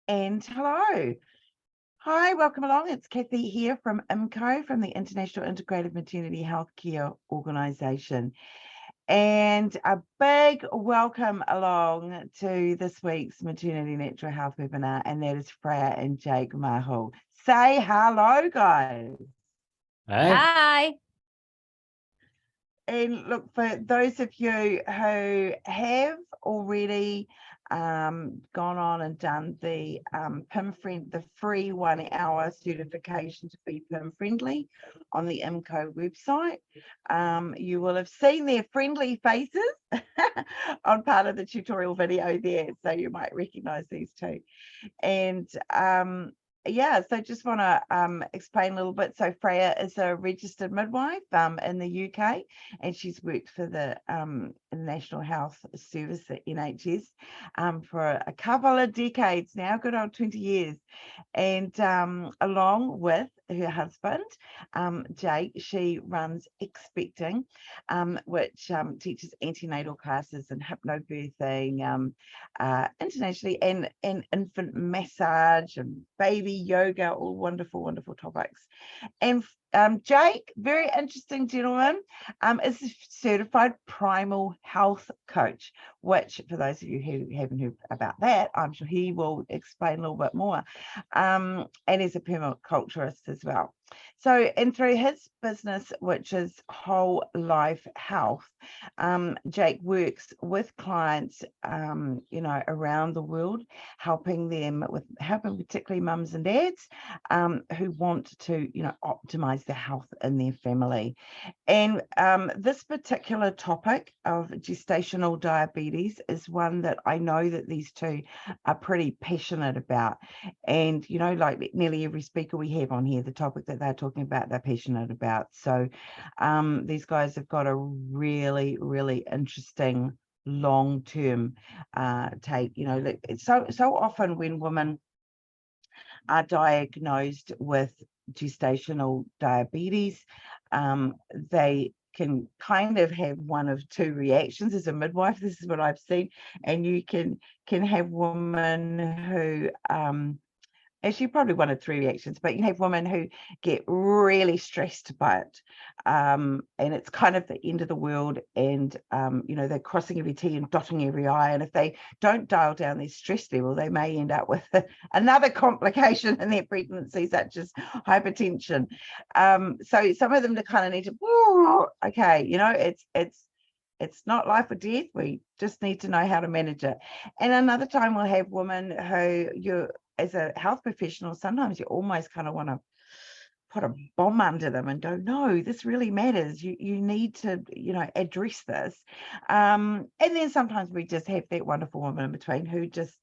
And hello. Hi, welcome along. It's Kathy here from IMCO, from the International Integrated Maternity Healthcare Organisation. And a big welcome along to this week's Maternity Natural Health webinar, and that is Freya and Jake Mahal. Say hello, guys. Hi. And look, for those of you who have already gone on and done the the free 1 hour certification to be PIM friendly on the IMCO website, you will have seen their friendly faces on part of the tutorial video there, so you might recognize these two. And yeah, so just want to explain a little bit. So Freya is a registered midwife in the UK, and she's worked for the National Health Service, the NHS, for a couple of decades now, good old 20 years. And along with her husband, Jake, she runs Expecting, which teaches antenatal classes and hypnobirthing internationally, and infant massage and baby yoga, all wonderful, wonderful topics. And Jake, very interesting gentleman, is a certified Primal Health Coach, which for those of you who haven't heard about that, I'm sure he will explain a little bit more. And he's a permaculturist as well. So, and through his business, which is Whole Life Health, Jake works with clients, around the world, helping particularly mums and dads who want to, optimize their health in their family. And this particular topic of gestational diabetes is one that I know that these two are pretty passionate about. And, like nearly every speaker we have on here, the topic that they're talking about, they're passionate about. So these guys have got a really, really interesting long-term take. So often when women are diagnosed with gestational diabetes, they can kind of have one of two reactions. As a midwife, this is what I've seen, and you can have women who actually probably one of three reactions, but you have women who get really stressed by it, and it's kind of the end of the world, and they're crossing every T and dotting every I, and if they don't dial down their stress level, they may end up with another complication in their pregnancy, such as hypertension. So some of them kind of need to, okay, it's not life or death. We just need to know how to manage it. And another time we'll have women who as a health professional, sometimes you almost kind of want to put a bomb under them and go, no, this really matters. You need to, address this. And then sometimes we just have that wonderful woman in between who just,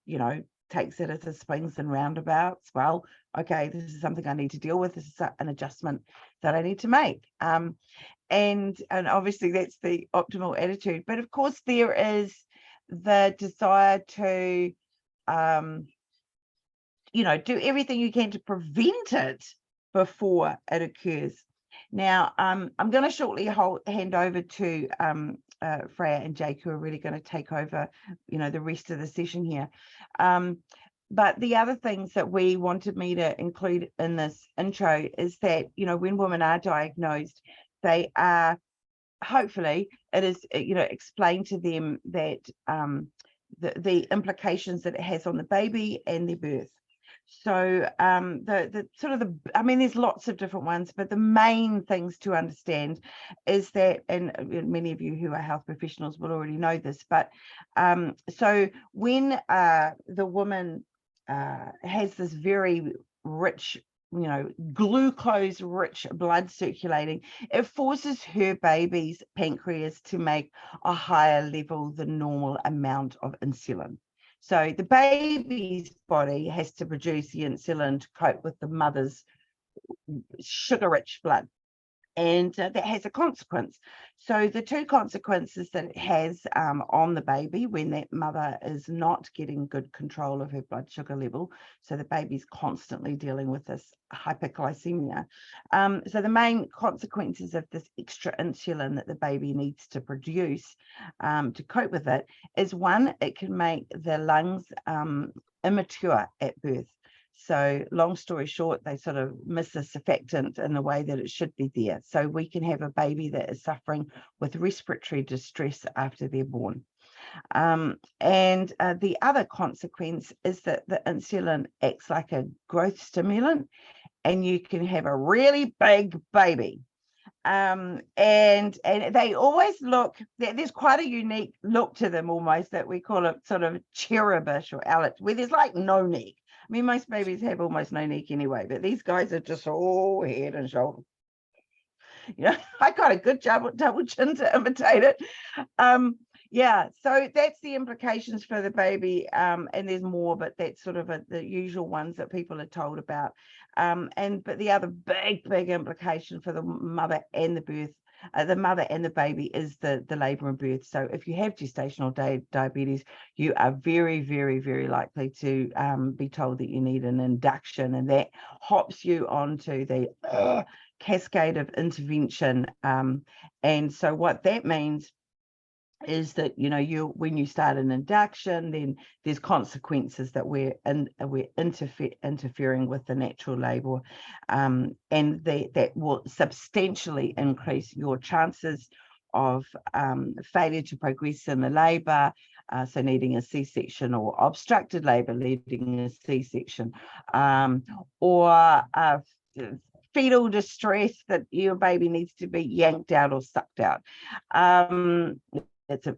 takes it as a swings and roundabouts. Well, okay, this is something I need to deal with. This is an adjustment that I need to make. And obviously that's the optimal attitude. But of course there is the desire to, do everything you can to prevent it before it occurs. Now, I'm going to shortly hand over to Freya and Jake, who are really going to take over, the rest of the session here. But the other things that we wanted me to include in this intro is that, when women are diagnosed, they are, hopefully, it is, explained to them that the implications that it has on the baby and their birth. So there's lots of different ones, but the main things to understand is that, and many of you who are health professionals will already know this, but so when the woman has this very rich, glucose rich blood circulating, it forces her baby's pancreas to make a higher level than normal amount of insulin. So the baby's body has to produce the insulin to cope with the mother's sugar-rich blood. And that has a consequence. So the two consequences that it has on the baby when that mother is not getting good control of her blood sugar level, so the baby's constantly dealing with this hyperglycemia. So the main consequences of this extra insulin that the baby needs to produce to cope with it is, one, it can make the lungs immature at birth. So long story short, they sort of miss the surfactant in the way that it should be there. So we can have a baby that is suffering with respiratory distress after they're born. And the other consequence is that the insulin acts like a growth stimulant, and you can have a really big baby. And they always look, there's quite a unique look to them, almost, that we call it sort of cherubish or alex, where there's like no neck. I mean, most babies have almost no neck anyway, but these guys are just all head and shoulder. You know, I got a good double chin to imitate it. Yeah, so that's the implications for the baby, and there's more, but that's sort of the usual ones that people are told about. But the other big implication for the mother and the mother and the baby is the labor and birth. So if you have gestational diabetes, you are very likely to be told that you need an induction, and that hops you onto the cascade of intervention. And so what that means is that, you know, when you start an induction, then there's consequences that we're interfering with the natural labor, and that will substantially increase your chances of failure to progress in the labor, so needing a C-section, or obstructed labor leading a C-section, or fetal distress, that your baby needs to be yanked out or sucked out. It's a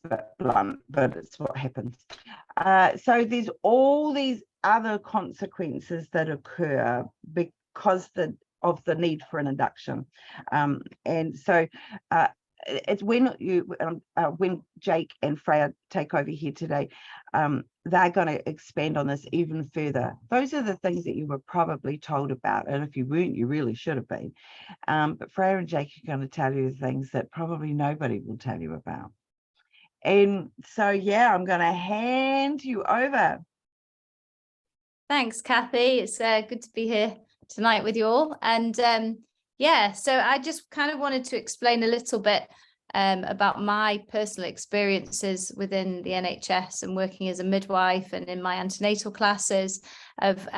bit blunt, but it's what happens. So there's all these other consequences that occur because of the need for an induction. And so it's when Jake and Freya take over here today, they're going to expand on this even further. Those are the things that you were probably told about, and if you weren't, you really should have been. But Freya and Jake are going to tell you things that probably nobody will tell you about. And so, yeah, I'm going to hand you over. Thanks, Kathy. It's good to be here tonight with you all. And yeah, so I just kind of wanted to explain a little bit about my personal experiences within the NHS and working as a midwife, and in my antenatal classes, of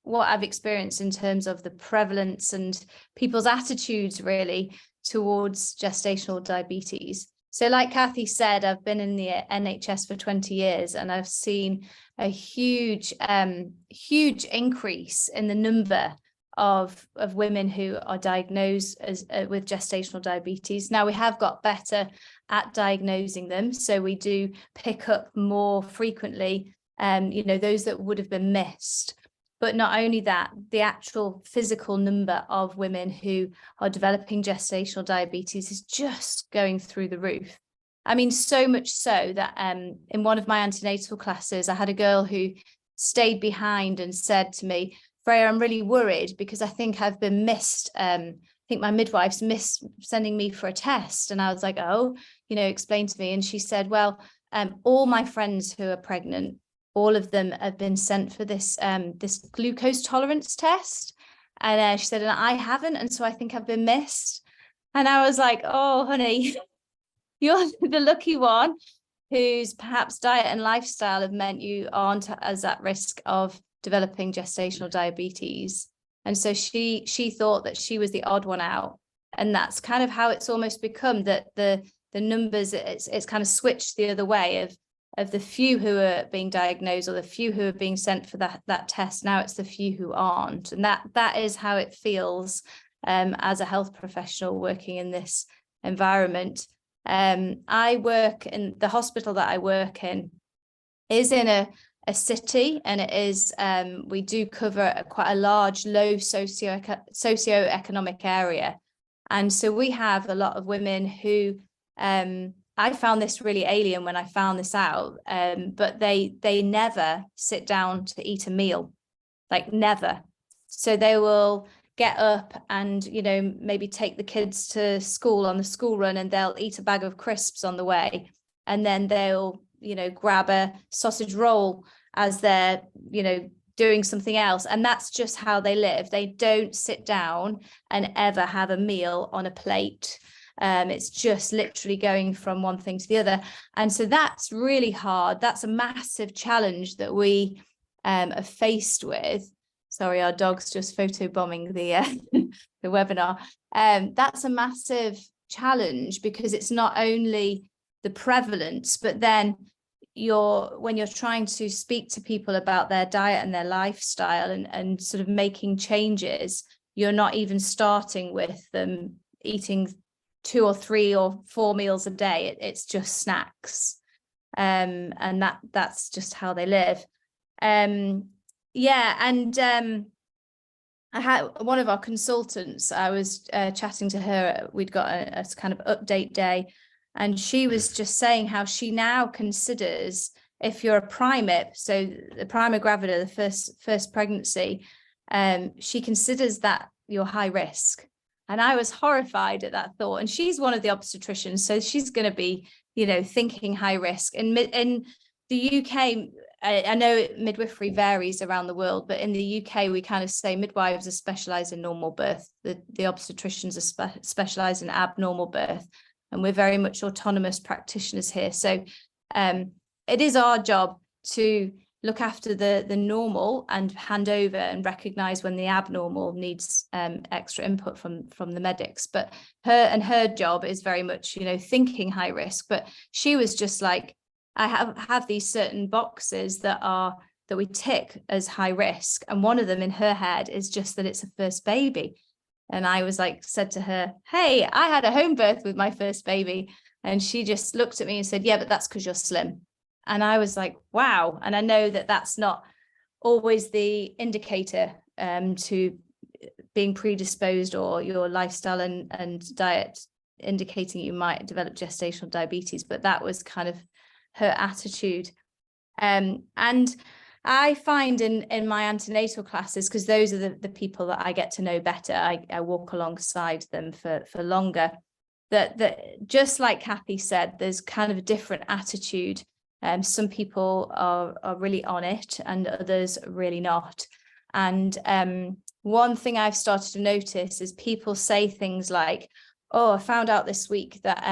what I've experienced in terms of the prevalence and people's attitudes really towards gestational diabetes. So like Kathy said, I've been in the NHS for 20 years, and I've seen a huge increase in the number of women who are diagnosed as with gestational diabetes. Now, we have got better at diagnosing them, so we do pick up more frequently, you know, those that would have been missed. But not only that, the actual physical number of women who are developing gestational diabetes is just going through the roof. I mean, so much so that in one of my antenatal classes, I had a girl who stayed behind and said to me, Freya, I'm really worried because I think I've been missed. I think my midwife's missed sending me for a test. And I was like, oh, you know, explain to me. And she said, well, all my friends who are pregnant, all of them have been sent for this this glucose tolerance test. And she said, and I haven't. And so I think I've been missed. And I was like, oh, honey, you're the lucky one whose perhaps diet and lifestyle have meant you aren't as at risk of developing gestational diabetes. And so she thought that she was the odd one out. And that's kind of how it's almost become, that the numbers, it's kind of switched the other way of the few who are being diagnosed, or the few who are being sent for that test. Now it's the few who aren't. And that is how it feels as a health professional working in this environment. I work in the hospital that I work in is in a city, and it is we do cover quite a large low socioeconomic area, and so we have a lot of women who I found this really alien when I found this out, but they never sit down to eat a meal, like never. So they will get up and, you know, maybe take the kids to school on the school run, and they'll eat a bag of crisps on the way, and then they'll, you know, grab a sausage roll as they're, you know, doing something else. And that's just how they live. They don't sit down and ever have a meal on a plate. It's just literally going from one thing to the other. And so that's really hard. That's a massive challenge that we are faced with. Sorry, our dog's just photobombing the the webinar. That's a massive challenge, because it's not only the prevalence, but then when you're trying to speak to people about their diet and their lifestyle and sort of making changes, you're not even starting with them eating 2 or 3 or 4 meals a day. It's just snacks, and that's just how they live. I had one of our consultants, I was chatting to her, we'd got a kind of update day, and she was just saying how she now considers, if you're a primip, so the prima gravida, the first pregnancy, she considers that you're high risk. And I was horrified at that thought. And she's one of the obstetricians, so she's going to be, thinking high risk. In the UK, I know midwifery varies around the world, but in the UK, we kind of say midwives are specialised in normal birth. The obstetricians are specialised in abnormal birth. And we're very much autonomous practitioners here. So it is our job to look after the normal and hand over and recognise when the abnormal needs extra input from the medics. But her job is very much, thinking high risk. But she was just like, I have these certain boxes that we tick as high risk. And one of them in her head is just that it's a first baby. And I was like, said to her, hey, I had a home birth with my first baby. And she just looked at me and said, yeah, but that's because you're slim. And I was like, wow. And I know that that's not always the indicator to being predisposed, or your lifestyle and diet indicating you might develop gestational diabetes. But that was kind of her attitude. And I find in my antenatal classes, because those are the people that I get to know better, I walk alongside them for longer, that just like Kathy said, there's kind of a different attitude. Some people are really on it and others really not. And one thing I've started to notice is people say things like, oh, I found out this week that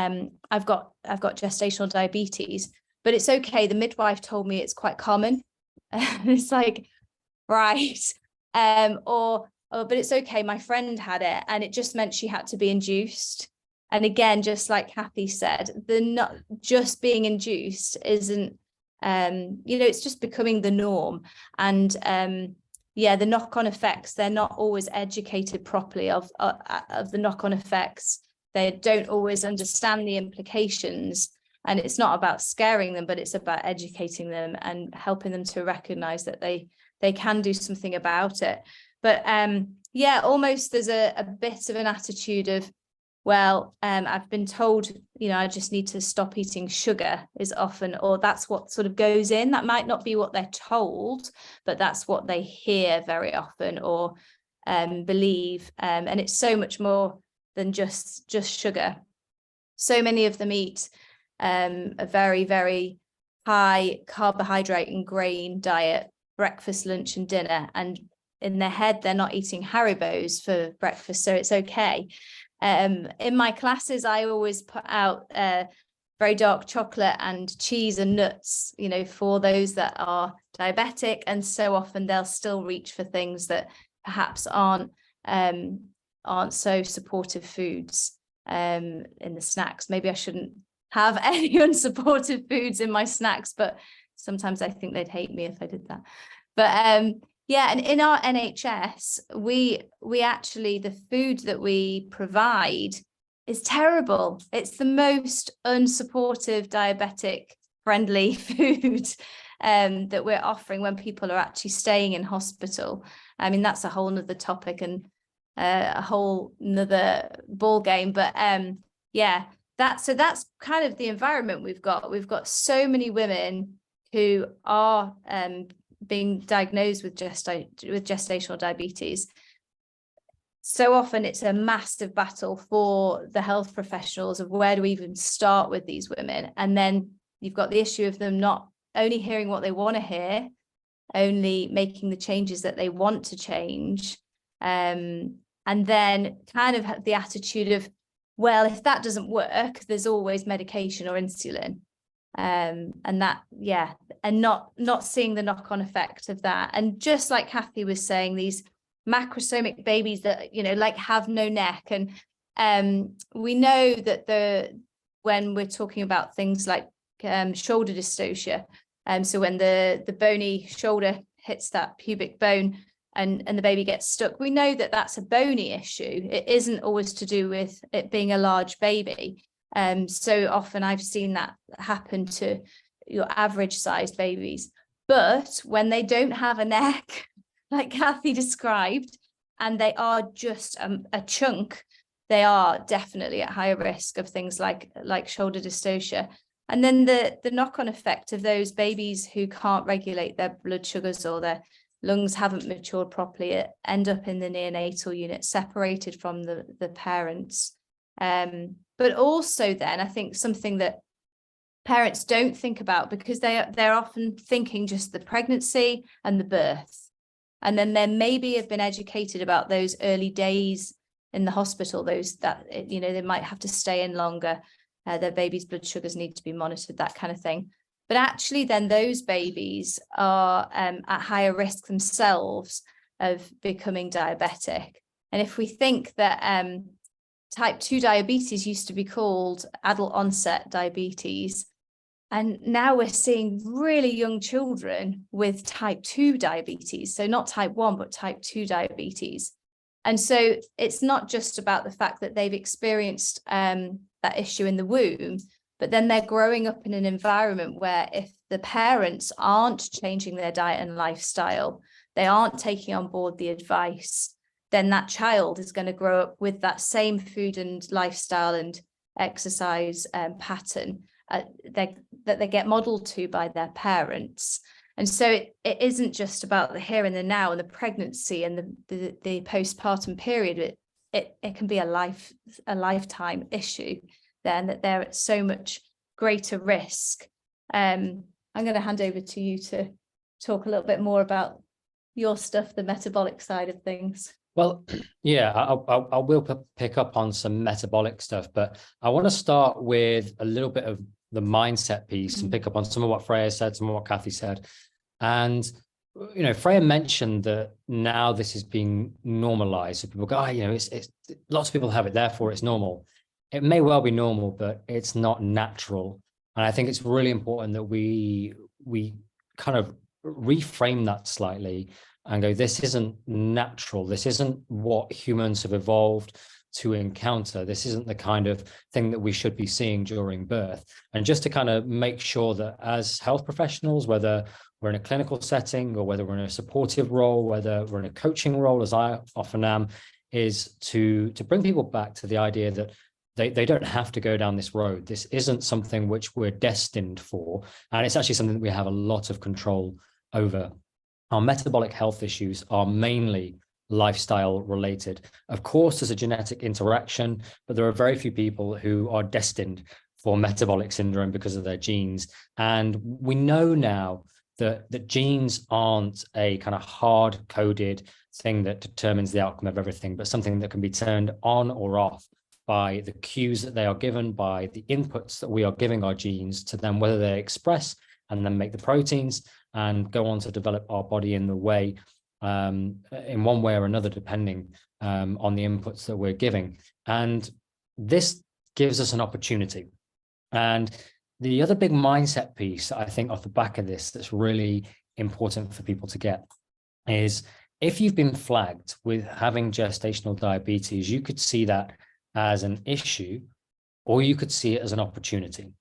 I've got gestational diabetes, but it's okay. The midwife told me it's quite common. And it's like, right. But it's okay. My friend had it and it just meant she had to be induced. And again, just like Kathy said, the not just being induced isn't, it's just becoming the norm. And the knock-on effects, they're not always educated properly of the knock-on effects. They don't always understand the implications. And it's not about scaring them, but it's about educating them and helping them to recognize that they can do something about it. But almost there's a bit of an attitude of, well, I've been told, I just need to stop eating sugar is often, or that's what sort of goes in. That might not be what they're told, but that's what they hear very often or believe. And it's so much more than just sugar. So many of them eat a very, very high carbohydrate and grain diet, breakfast, lunch and dinner. And in their head, they're not eating Haribos for breakfast, so it's okay. In my classes, I always put out very dark chocolate and cheese and nuts, for those that are diabetic. And so often they'll still reach for things that perhaps aren't so supportive foods in the snacks. Maybe I shouldn't have any unsupportive foods in my snacks, but sometimes I think they'd hate me if I did that. But and in our NHS, we actually, the food that we provide is terrible. It's the most unsupportive, diabetic friendly food that we're offering when people are actually staying in hospital. I mean, that's a whole nother topic and a whole nother ball game. But that's kind of the environment we've got. We've got so many women who are being diagnosed with gestational diabetes. So often it's a massive battle for the health professionals of where do we even start with these women. And then you've got the issue of them not only hearing what they want to hear, only making the changes that they want to change, and then kind of the attitude of, Well, if that doesn't work, there's always medication or insulin. And that, yeah, and not seeing the knock-on effect of that. And just like Kathy was saying, these macrosomic babies that, you know, like have no neck. And we know that when we're talking about things like shoulder dystocia, so when the bony shoulder hits that pubic bone and the baby gets stuck, we know that that's a bony issue. It isn't always to do with it being a large baby. So often I've seen that happen to your average sized babies. But when they don't have a neck, like Kathy described, and they are just a chunk, they are definitely at higher risk of things like shoulder dystocia. And then the knock-on effect of those babies who can't regulate their blood sugars or their lungs haven't matured properly, end up in the neonatal unit, separated from the parents. But also then I think something that parents don't think about, because they're often thinking just the pregnancy and the birth. And then they maybe have been educated about those early days in the hospital, those that, you know, they might have to stay in longer, their baby's blood sugars need to be monitored, that kind of thing. But actually then those babies are at higher risk themselves of becoming diabetic. And if we think that type 2 diabetes used to be called adult onset diabetes, and now we're seeing really young children with type 2 diabetes, so not type 1 but type 2 diabetes. And so it's not just about the fact that they've experienced that issue in the womb, but then they're growing up in an environment where if the parents aren't changing their diet and lifestyle, they aren't taking on board the advice, then that child is going to grow up with that same food and lifestyle and exercise pattern that they get modeled to by their parents. And so it isn't just about the here and the now and the pregnancy and the postpartum period. It can be a lifetime issue then, that they're at so much greater risk. I'm going to hand over to you to talk a little bit more about your stuff, the metabolic side of things. Well, yeah, I will pick up on some metabolic stuff, but I want to start with a little bit of the mindset piece and pick up on some of what Freya said, some of what Kathy said. And, you know, Freya mentioned that now this is being normalized. So people go, oh, you know, it's lots of people have it, therefore it's normal. It may well be normal, but it's not natural. And I think it's really important that we kind of reframe that slightly and go, this isn't natural. This isn't what humans have evolved to encounter. This isn't the kind of thing that we should be seeing during birth. And just to kind of make sure that as health professionals, whether we're in a clinical setting or whether we're in a supportive role, whether we're in a coaching role, as I often am, is to bring people back to the idea that they don't have to go down this road. This isn't something which we're destined for. And it's actually something that we have a lot of control over. Our metabolic health issues are mainly lifestyle related. Of course, there's a genetic interaction, but there are very few people who are destined for metabolic syndrome because of their genes. And we know now that genes aren't a kind of hard-coded thing that determines the outcome of everything, but something that can be turned on or off by the cues that they are given, by the inputs that we are giving our genes to them, whether they express and then make the proteins and go on to develop our body in the way, in one way or another, depending on the inputs that we're giving. And this gives us an opportunity. And the other big mindset piece, I think, off the back of this that's really important for people to get is, if you've been flagged with having gestational diabetes, you could see that as an issue, or you could see it as an opportunity.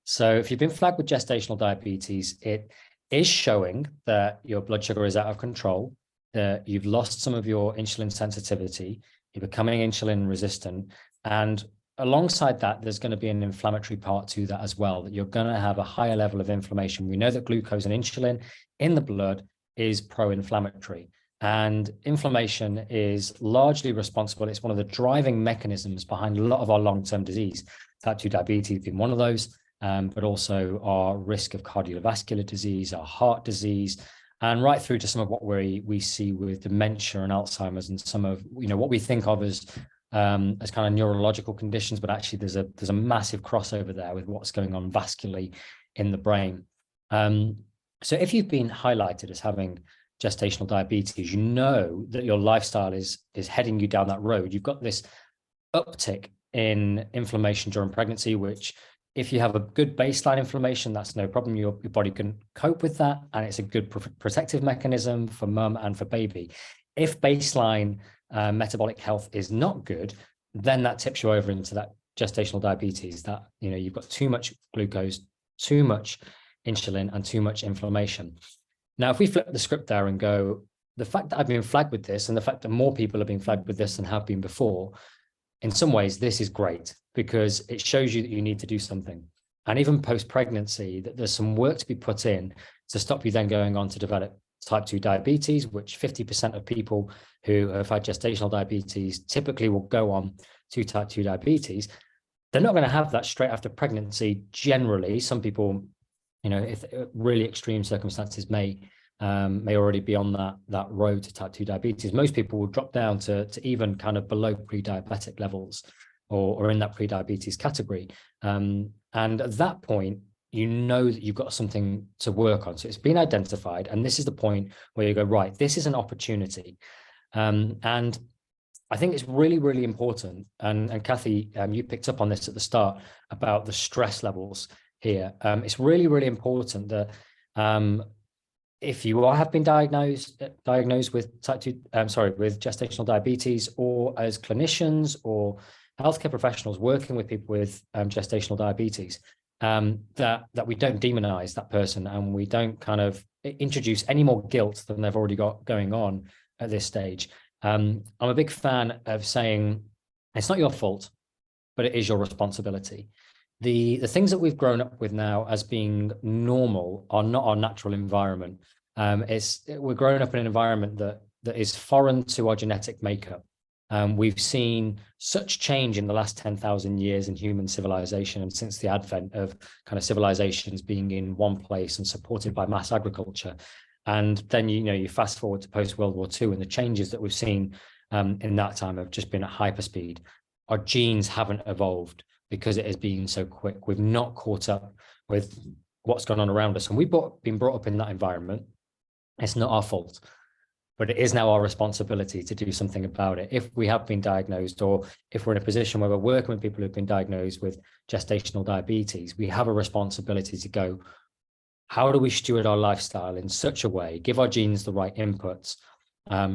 So if you've been flagged with gestational diabetes, it is showing that your blood sugar is out of control, that you've lost some of your insulin sensitivity, you're becoming insulin resistant, and alongside that, there's going to be an inflammatory part to that as well, that you're going to have a higher level of inflammation. We know that glucose and insulin in the blood is pro-inflammatory. And inflammation is largely responsible. It's one of the driving mechanisms behind a lot of our long-term disease. Type 2 diabetes being one of those, but also our risk of cardiovascular disease, our heart disease, and right through to some of what we see with dementia and Alzheimer's, and some of, you know, what we think of as as kind of neurological conditions, but actually there's a massive crossover there with what's going on vascularly in the brain. So if you've been highlighted as having gestational diabetes, you know that your lifestyle is heading you down that road. You've got this uptick in inflammation during pregnancy, which if you have a good baseline inflammation, that's no problem. Your body can cope with that, and it's a good protective mechanism for mum and for baby. If baseline metabolic health is not good, then that tips you over into that gestational diabetes, that, you know, you've got too much glucose, too much insulin, and too much inflammation. Now, if we flip the script there and go, the fact that I've been flagged with this and the fact that more people are being flagged with this than have been before, in some ways, this is great because it shows you that you need to do something. And even post-pregnancy, that there's some work to be put in to stop you then going on to develop type 2 diabetes, which 50% of people who have had gestational diabetes typically will go on to type 2 diabetes. They're not going to have that straight after pregnancy generally. Some people, you know, if really extreme circumstances may already be on that road to type 2 diabetes. Most people will drop down to even kind of below pre-diabetic levels or in that pre-diabetes category. And at that point, you know that you've got something to work on. So it's been identified. And this is the point where you go, right, this is an opportunity. And I think it's really, really important. And Kathy, you picked up on this at the start about the stress levels here. It's really, really important that if you have been diagnosed with type 2, with gestational diabetes, or as clinicians or healthcare professionals working with people with gestational diabetes, that we don't demonize that person and we don't kind of introduce any more guilt than they've already got going on at this stage. I'm a big fan of saying it's not your fault, but it is your responsibility. The things that we've grown up with now as being normal are not our natural environment. We're growing up in an environment that is foreign to our genetic makeup. We've seen such change in the last 10,000 years in human civilization, and since the advent of kind of civilizations being in one place and supported by mass agriculture. And then, you fast forward to post-World War II, and the changes that we've seen in that time have just been at hyperspeed. Our genes haven't evolved because it has been so quick. We've not caught up with what's gone on around us. And we've been brought up in that environment. It's not our fault, but it is now our responsibility to do something about it. If we have been diagnosed, or if we're in a position where we're working with people who've been diagnosed with gestational diabetes, we have a responsibility to go, how do we steward our lifestyle in such a way, give our genes the right inputs,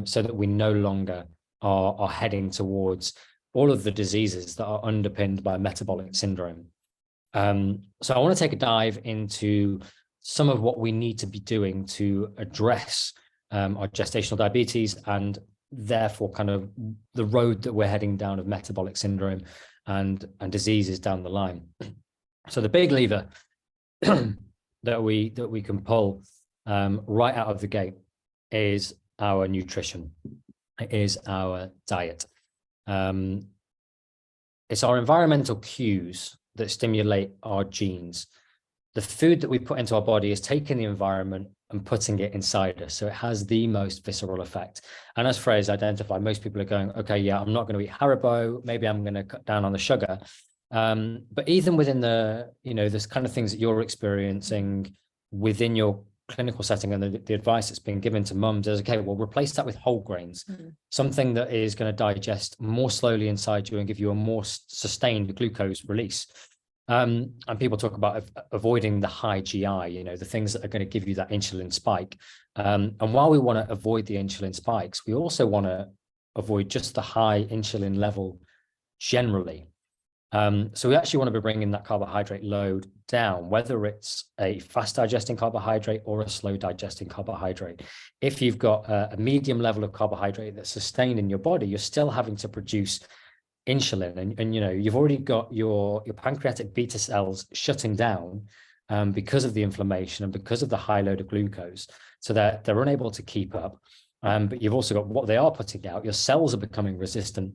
so that we no longer are heading towards all of the diseases that are underpinned by metabolic syndrome. So I want to take a dive into some of what we need to be doing to address our gestational diabetes, and therefore kind of the road that we're heading down of metabolic syndrome and diseases down the line. So the big lever that we can pull right out of the gate is our nutrition. It is our diet. It's our environmental cues that stimulate our genes. The food that we put into our body is taking the environment and putting it inside us. So it has the most visceral effect. And as Freya's identified, most people are going, okay, yeah, I'm not going to eat Haribo. Maybe I'm going to cut down on the sugar. But even within this kind of things that you're experiencing within your clinical setting and the advice that's been given to mums is, okay, well, replace that with whole grains, something that is going to digest more slowly inside you and give you a more sustained glucose release. And people talk about avoiding the high GI, the things that are going to give you that insulin spike. And while we want to avoid the insulin spikes, we also want to avoid just the high insulin level generally. So we actually want to be bringing that carbohydrate load down, whether it's a fast digesting carbohydrate or a slow digesting carbohydrate. If you've got a medium level of carbohydrate that's sustained in your body, you're still having to produce insulin, and you've already got your pancreatic beta cells shutting down because of the inflammation and because of the high load of glucose, so that they're unable to keep up. But you've also got what they are putting out. Your cells are becoming resistant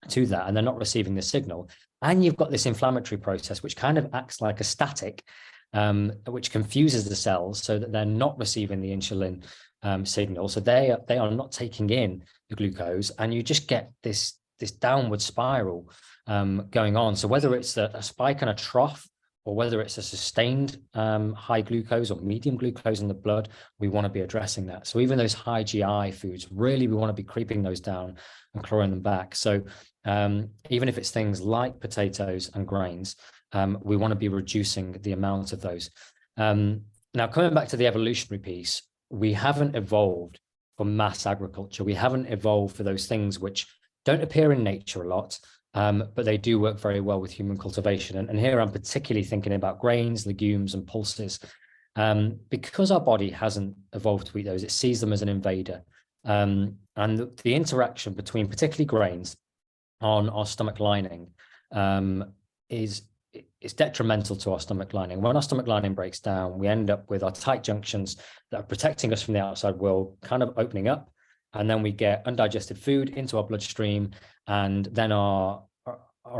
to that, and they're not receiving the signal. And you've got this inflammatory process which kind of acts like a static, which confuses the cells so that they're not receiving the insulin signal. So they are not taking in the glucose, and you just get this this downward spiral going on. So whether it's a spike and a trough, or whether it's a sustained high glucose or medium glucose in the blood, we want to be addressing that. So even those high GI foods, really, we want to be creeping those down and clawing them back. So even if it's things like potatoes and grains, we want to be reducing the amount of those. Now, coming back to the evolutionary piece, we haven't evolved for mass agriculture. We haven't evolved for those things which don't appear in nature a lot, but they do work very well with human cultivation. And here I'm particularly thinking about grains, legumes, and pulses. Because our body hasn't evolved to eat those, it sees them as an invader. And the interaction between particularly grains on our stomach lining is detrimental to our stomach lining. When our stomach lining breaks down, we end up with our tight junctions that are protecting us from the outside world kind of opening up, and then we get undigested food into our bloodstream, and then our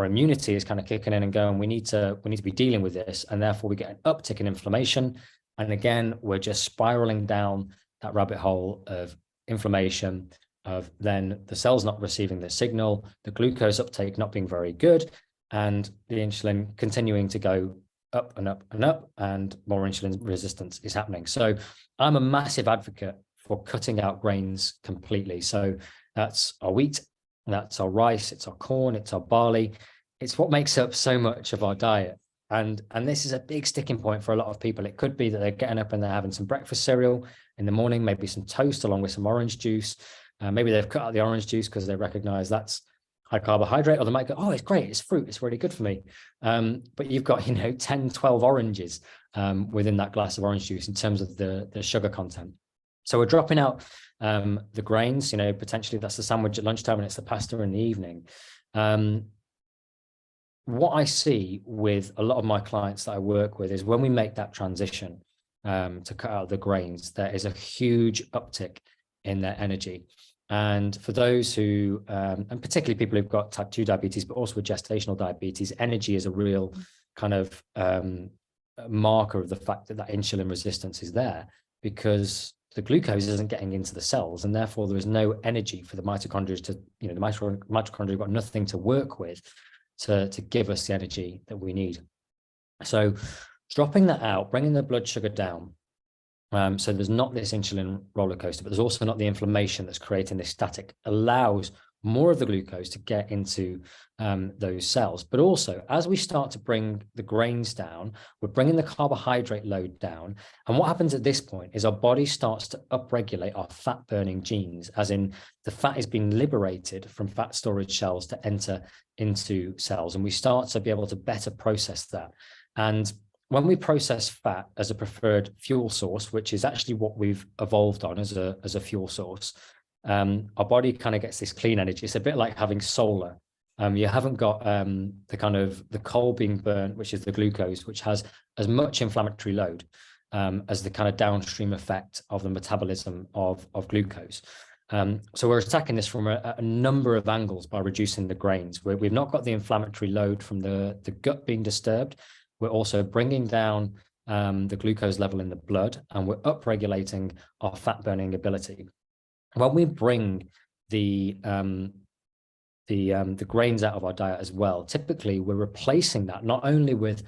immunity is kind of kicking in and going, we need to be dealing with this, and therefore we get an uptick in inflammation, and again we're just spiraling down that rabbit hole of inflammation, of then the cells not receiving the signal, the glucose uptake not being very good, and the insulin continuing to go up and up and up, and more insulin resistance is happening. So I'm a massive advocate for cutting out grains completely. So that's our wheat, that's our rice, it's our corn, it's our barley. It's what makes up so much of our diet. And this is a big sticking point for a lot of people. It could be that they're getting up and they're having some breakfast cereal in the morning, maybe some toast along with some orange juice. Maybe they've cut out the orange juice because they recognize that's high carbohydrate, or they might go, oh, it's great, it's fruit, it's really good for me. But you've got, 10, 12 oranges within that glass of orange juice in terms of the sugar content. So we're dropping out the grains, potentially that's the sandwich at lunchtime and it's the pasta in the evening. What I see with a lot of my clients that I work with is when we make that transition to cut out the grains, there is a huge uptick in their energy. And for those who, and particularly people who've got type 2 diabetes, but also with gestational diabetes, energy is a real kind of marker of the fact that insulin resistance is there, because the glucose isn't getting into the cells, and therefore there is no energy for the mitochondria to, the mitochondria have got nothing to work with to give us the energy that we need. So dropping that out, bringing the blood sugar down, so there's not this insulin roller coaster, but there's also not the inflammation that's creating this static, allows more of the glucose to get into those cells. But also, as we start to bring the grains down, we're bringing the carbohydrate load down. And what happens at this point is our body starts to upregulate our fat burning genes, as in the fat is being liberated from fat storage cells to enter into cells. And we start to be able to better process that. And when we process fat as a preferred fuel source, which is actually what we've evolved on as a fuel source, our body kind of gets this clean energy. It's a bit like having solar. You haven't got the coal being burnt, which is the glucose, which has as much inflammatory load as the kind of downstream effect of the metabolism of glucose. So we're attacking this from a number of angles by reducing the grains. We've not got the inflammatory load from the gut being disturbed. We're also bringing down the glucose level in the blood, and we're upregulating our fat burning ability. When we bring the grains out of our diet as well, typically we're replacing that not only with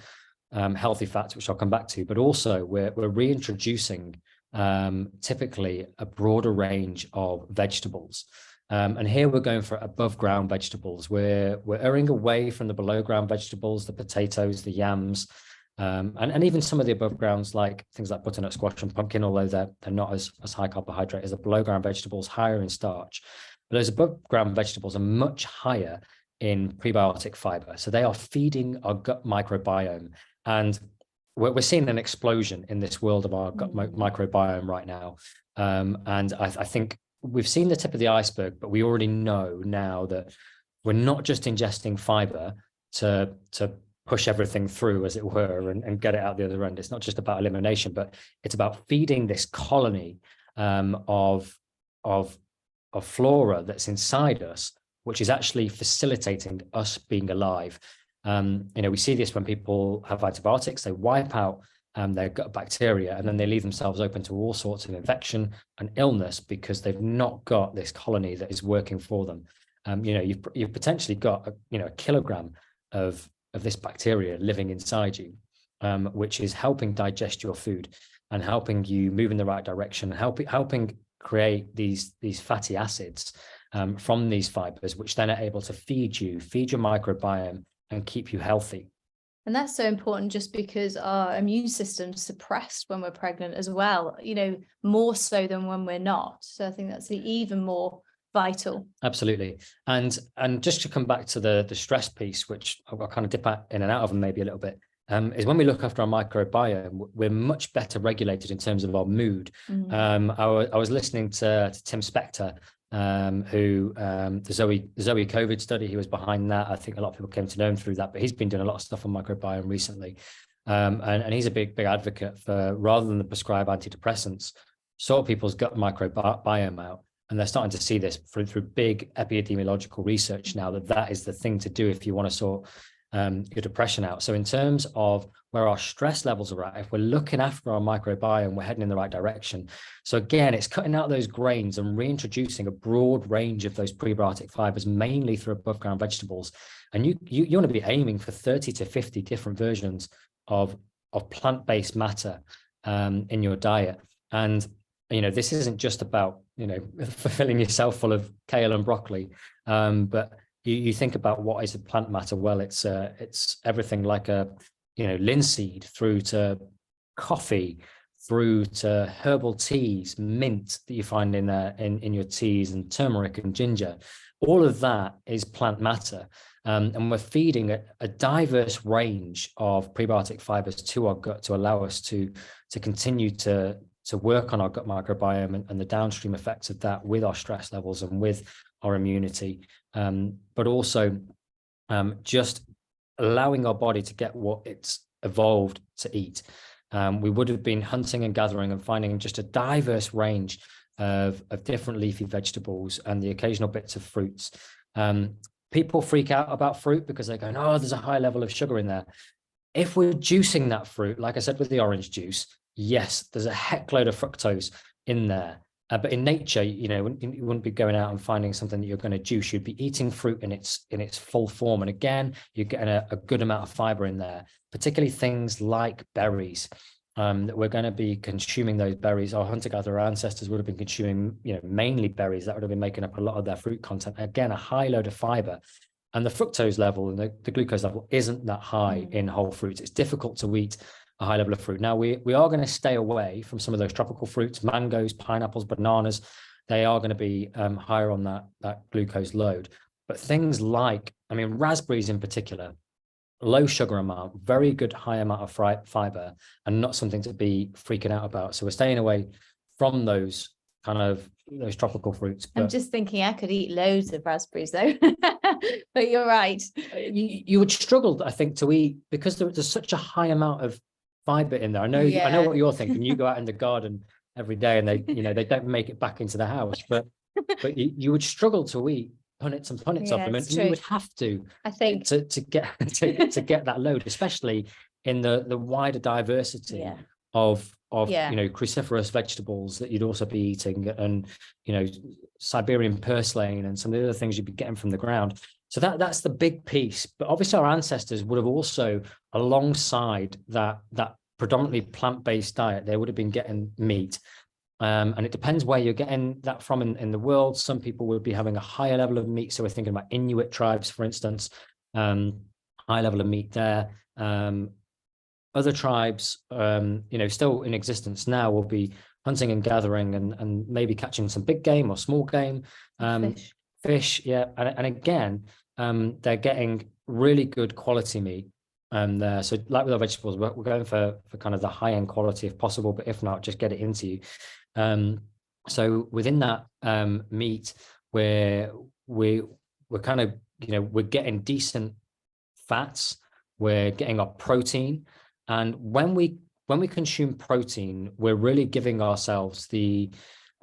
healthy fats, which I'll come back to, but also we're reintroducing typically a broader range of vegetables. And here we're going for above ground vegetables. We're erring away from the below ground vegetables, the potatoes, the yams, and even some of the above grounds, like things like butternut squash and pumpkin, although they're not as high carbohydrate as the below ground vegetables, higher in starch. But those above ground vegetables are much higher in prebiotic fiber. So they are feeding our gut microbiome. And we're seeing an explosion in this world of our gut microbiome right now. And I think we've seen the tip of the iceberg, but we already know now that we're not just ingesting fiber to push everything through, as it were, and get it out the other end. It's not just about elimination, but it's about feeding this colony of flora that's inside us, which is actually facilitating us being alive. We see this when people have antibiotics. They wipe out their gut bacteria, and then they leave themselves open to all sorts of infection and illness because they've not got this colony that is working for them. you've potentially got a kilogram of this bacteria living inside you, which is helping digest your food and helping you move in the right direction, helping create these fatty acids from these fibers, which then are able to feed your microbiome and keep you healthy. And that's so important, just because our immune system's suppressed when we're pregnant as well, more so than when we're not. So I think that's even more vital. Absolutely. And just to come back to the stress piece, which I'll kind of dip in and out of maybe a little bit, is when we look after our microbiome, we're much better regulated in terms of our mood. I was listening to Tim Spector, who the Zoe COVID study, he was behind that. I think a lot of people came to know him through that, but he's been doing a lot of stuff on microbiome recently. And he's a big advocate for, rather than the prescribe antidepressants, sort people's gut microbiome out. And they're starting to see this through big epidemiological research now, that is the thing to do if you want to sort your depression out. So in terms of where our stress levels are at, if we're looking after our microbiome, we're heading in the right direction. So again, it's cutting out those grains and reintroducing a broad range of those prebiotic fibers, mainly through above ground vegetables. And you want to be aiming for 30 to 50 different versions of plant-based matter in your diet. And this isn't just about fulfilling yourself full of kale and broccoli, but you think about what is the plant matter. Well, it's everything like linseed through to coffee, through to herbal teas, mint that you find in your teas, and turmeric and ginger. All of that is plant matter, and we're feeding a diverse range of prebiotic fibers to our gut to allow us to continue to work on our gut microbiome and the downstream effects of that with our stress levels and with our immunity, but also just allowing our body to get what it's evolved to eat. We would have been hunting and gathering and finding just a diverse range of different leafy vegetables and the occasional bits of fruits. People freak out about fruit because they're going, oh, there's a high level of sugar in there. If we're juicing that fruit, like I said with the orange juice, yes, there's a heck load of fructose in there. But in nature, you wouldn't be going out and finding something that you're going to juice. You'd be eating fruit in its full form. And again, you're getting a good amount of fiber in there, particularly things like berries. That we're going to be consuming those berries. Our hunter-gatherer ancestors would have been consuming, mainly berries. That would have been making up a lot of their fruit content. Again, a high load of fiber. And the fructose level and the glucose level isn't that high in whole fruits. It's difficult to eat a high level of fruit. Now, we are going to stay away from some of those tropical fruits, mangoes, pineapples, bananas. They are going to be higher on that glucose load. But things like, raspberries in particular, low sugar amount, very good high amount of fiber, and not something to be freaking out about. So we're staying away from those tropical fruits. I'm just thinking I could eat loads of raspberries though, but you're right. You would struggle, I think, to eat because there's such a high amount of fiber in there. I know what you're thinking. You go out in the garden every day and they don't make it back into the house, but you would struggle to eat punnets and punnets of them, and you would have to, I think, to get that load, especially in the wider diversity of cruciferous vegetables that you'd also be eating, and Siberian purslane and some of the other things you'd be getting from the ground. So that's the big piece. But obviously our ancestors would have also, alongside that predominantly plant-based diet, they would have been getting meat. And it depends where you're getting that from in the world. Some people would be having a higher level of meat. So we're thinking about Inuit tribes, for instance, high level of meat there. Other tribes, still in existence now, will be hunting and gathering and maybe catching some big game or small game, fish. Yeah. And again, they're getting really good quality meat. So like with our vegetables, we're going for kind of the high end quality if possible, but if not, just get it into you. So within that meat, we're kind of, we're getting decent fats, we're getting our protein. And when we consume protein, we're really giving ourselves the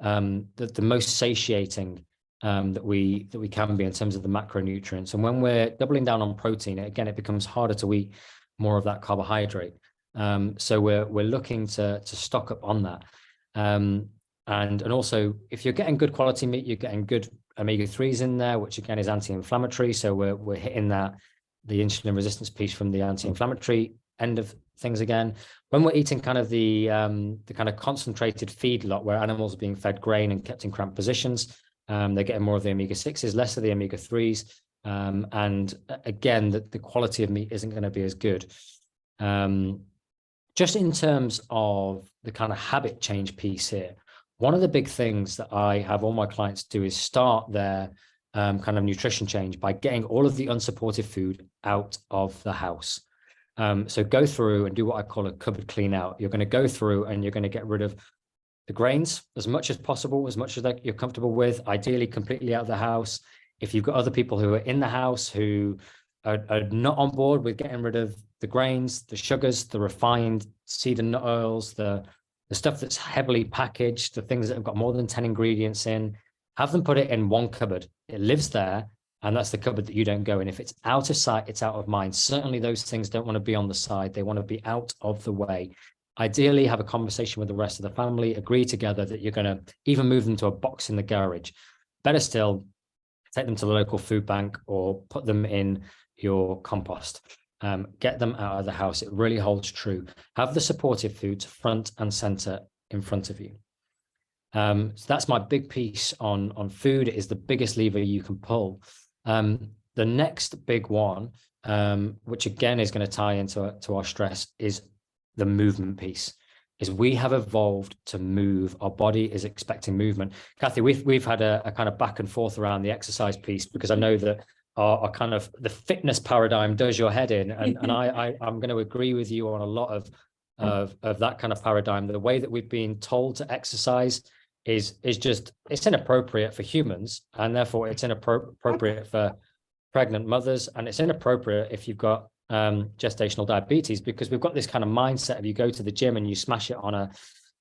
most satiating that we can be in terms of the macronutrients. And when we're doubling down on protein, again, it becomes harder to eat more of that carbohydrate. So we're looking to stock up on that. And also, if you're getting good quality meat, you're getting good omega-3s in there, which again is anti-inflammatory. So we're hitting the insulin resistance piece from the anti-inflammatory end of things again. When we're eating kind of the kind of concentrated feed lot where animals are being fed grain and kept in cramped positions, they're getting more of the omega-6s, less of the omega-3s. And again, the quality of meat isn't going to be as good. Just in terms of the kind of habit change piece here, one of the big things that I have all my clients do is start their kind of nutrition change by getting all of the unsupportive food out of the house. So go through and do what I call a cupboard clean out. You're going to go through and you're going to get rid of the grains as much as possible, as much as you're comfortable with, ideally completely out of the house. If you've got other people who are in the house who are not on board with getting rid of the grains, the sugars, the refined seed and nut oils, the stuff that's heavily packaged, the things that have got more than 10 ingredients in, have them put it in one cupboard. It lives there, and that's the cupboard that you don't go in. If it's out of sight, it's out of mind. Certainly those things don't want to be on the side. They want to be out of the way. Ideally, have a conversation with the rest of the family, agree together that you're going to even move them to a box in the garage. Better still, take them to the local food bank or put them in your compost. Get them out of the house. It really holds true. Have the supportive foods front and center in front of you. So that's my big piece on food. It is the biggest lever you can pull. The next big one, which again is going to tie into our stress, is the movement piece. Is we have evolved to move. Our body is expecting movement. Kathy, we've had a kind of back and forth around the exercise piece, because I know that our kind of the fitness paradigm does your head in, and I'm going to agree with you on a lot of that kind of paradigm. The way that we've been told to exercise is just, it's inappropriate for humans, and therefore it's inappropriate for pregnant mothers, and it's inappropriate if you've got gestational diabetes, because we've got this kind of mindset of you go to the gym and you smash it on a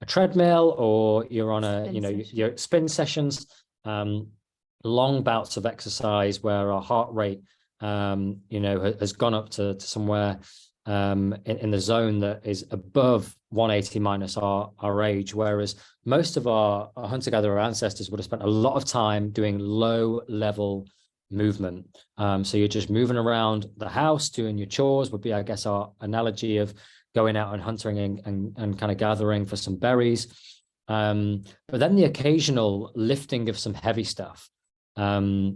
treadmill, or you're on your spin sessions, long bouts of exercise where our heart rate has gone up to somewhere in the zone that is above 180 minus our age, whereas most of our hunter-gatherer ancestors would have spent a lot of time doing low level movement. So you're just moving around the house, doing your chores, would be, I guess, our analogy of going out and hunting and kind of gathering for some berries. But then the occasional lifting of some heavy stuff. Now,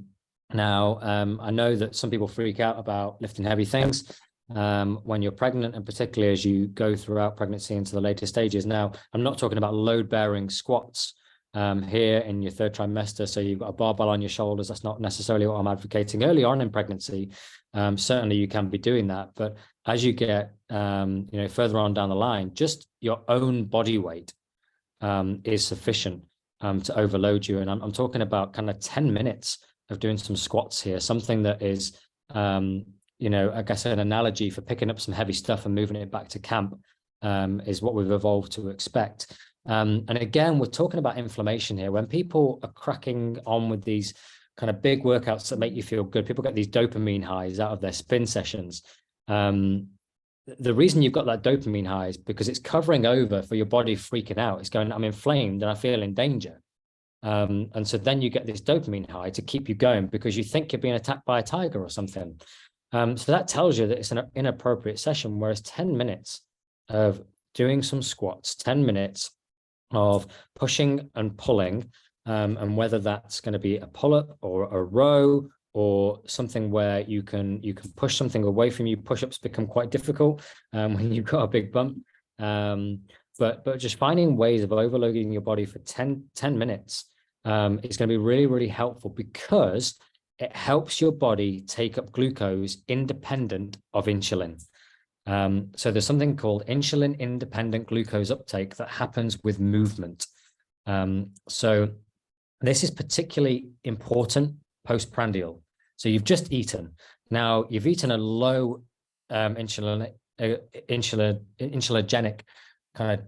I know that some people freak out about lifting heavy things when you're pregnant, and particularly as you go throughout pregnancy into the later stages. Now, I'm not talking about load-bearing squats here in your third trimester, so you've got a barbell on your shoulders. That's not necessarily what I'm advocating early on in pregnancy. Certainly you can be doing that, but as you get further on down the line, just your own body weight is sufficient to overload you. And I'm talking about kind of 10 minutes of doing some squats here, something that is I guess an analogy for picking up some heavy stuff and moving it back to camp is what we've evolved to expect. And again, we're talking about inflammation here. When people are cracking on with these kind of big workouts that make you feel good, people get these dopamine highs out of their spin sessions. The reason you've got that dopamine high is because it's covering over for your body freaking out. It's going, I'm inflamed and I feel in danger. And so then you get this dopamine high to keep you going because you think you're being attacked by a tiger or something. So that tells you that it's an inappropriate session, whereas 10 minutes of doing some squats, 10 minutes of pushing and pulling, and whether that's going to be a pull-up or a row or something where you can push something away from you. Push-ups become quite difficult when you've got a big bump. But just finding ways of overloading your body for 10 minutes is going to be really, really helpful, because it helps your body take up glucose independent of insulin. So there's something called insulin independent glucose uptake that happens with movement. So this is particularly important post-prandial. So you've just eaten. Now you've eaten a low insulinogenic kind of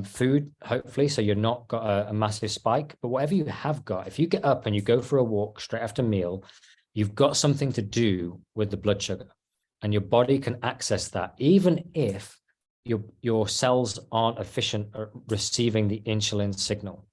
food, hopefully, so you're not got a massive spike. But whatever you have got, if you get up and you go for a walk straight after meal, you've got something to do with the blood sugar, and your body can access that, even if your cells aren't efficient at receiving the insulin signal.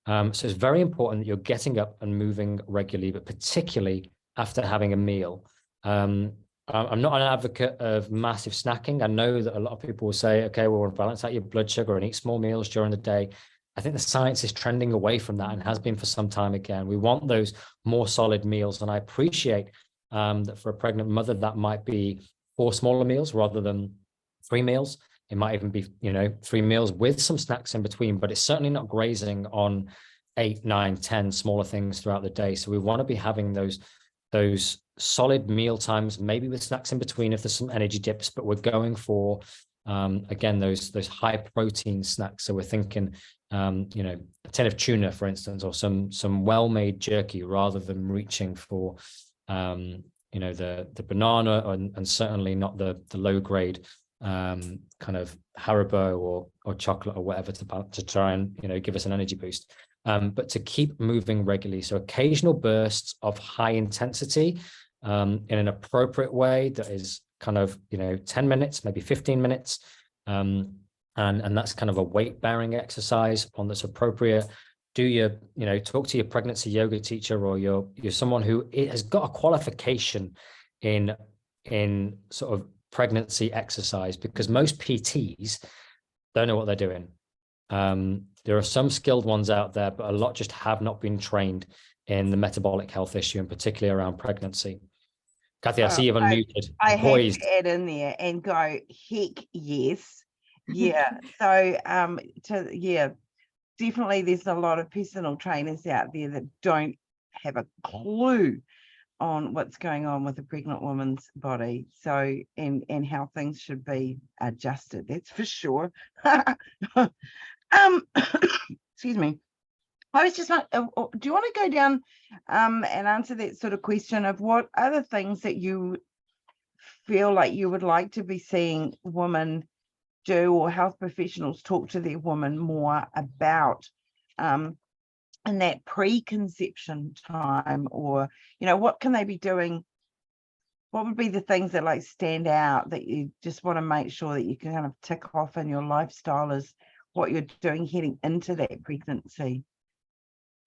So it's very important that you're getting up and moving regularly, but particularly after having a meal. I'm not an advocate of massive snacking. I know that a lot of people will say, okay, well, balance out your blood sugar and eat small meals during the day. I think the science is trending away from that and has been for some time again. We want those more solid meals. And I appreciate that for a pregnant mother, that might be 4 smaller meals rather than 3 meals. It might even be, 3 meals with some snacks in between, but it's certainly not grazing on 8, 9, 10 smaller things throughout the day. So we want to be having those solid meal times, maybe with snacks in between if there's some energy dips, but we're going for, again, those high protein snacks. So we're thinking, a tin of tuna, for instance, or some well-made jerky, rather than reaching for, the banana and certainly not the low grade kind of Haribo or chocolate or whatever to try and give us an energy boost, but to keep moving regularly. So occasional bursts of high intensity in an appropriate way that is kind of 10 minutes, maybe 15 minutes, and that's kind of a weight bearing exercise on that's appropriate. Do your talk to your pregnancy yoga teacher, or you're someone who has got a qualification in sort of pregnancy exercise, because most PTs don't know what they're doing. There are some skilled ones out there, but a lot just have not been trained in the metabolic health issue, and particularly around pregnancy. Kathy, I see you've unmuted. I have to add in there and go, heck yes. Yeah. So definitely there's a lot of personal trainers out there that don't have a clue on what's going on with a pregnant woman's body, so and how things should be adjusted, that's for sure. Excuse me. I was just like, do you want to go down and answer that sort of question of what other things that you feel like you would like to be seeing women do, or health professionals talk to their women more about in that preconception time, or what can they be doing? What would be the things that like stand out that you just want to make sure that you can kind of tick off in your lifestyle as what you're doing heading into that pregnancy?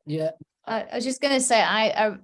Yeah, I was just going to say, I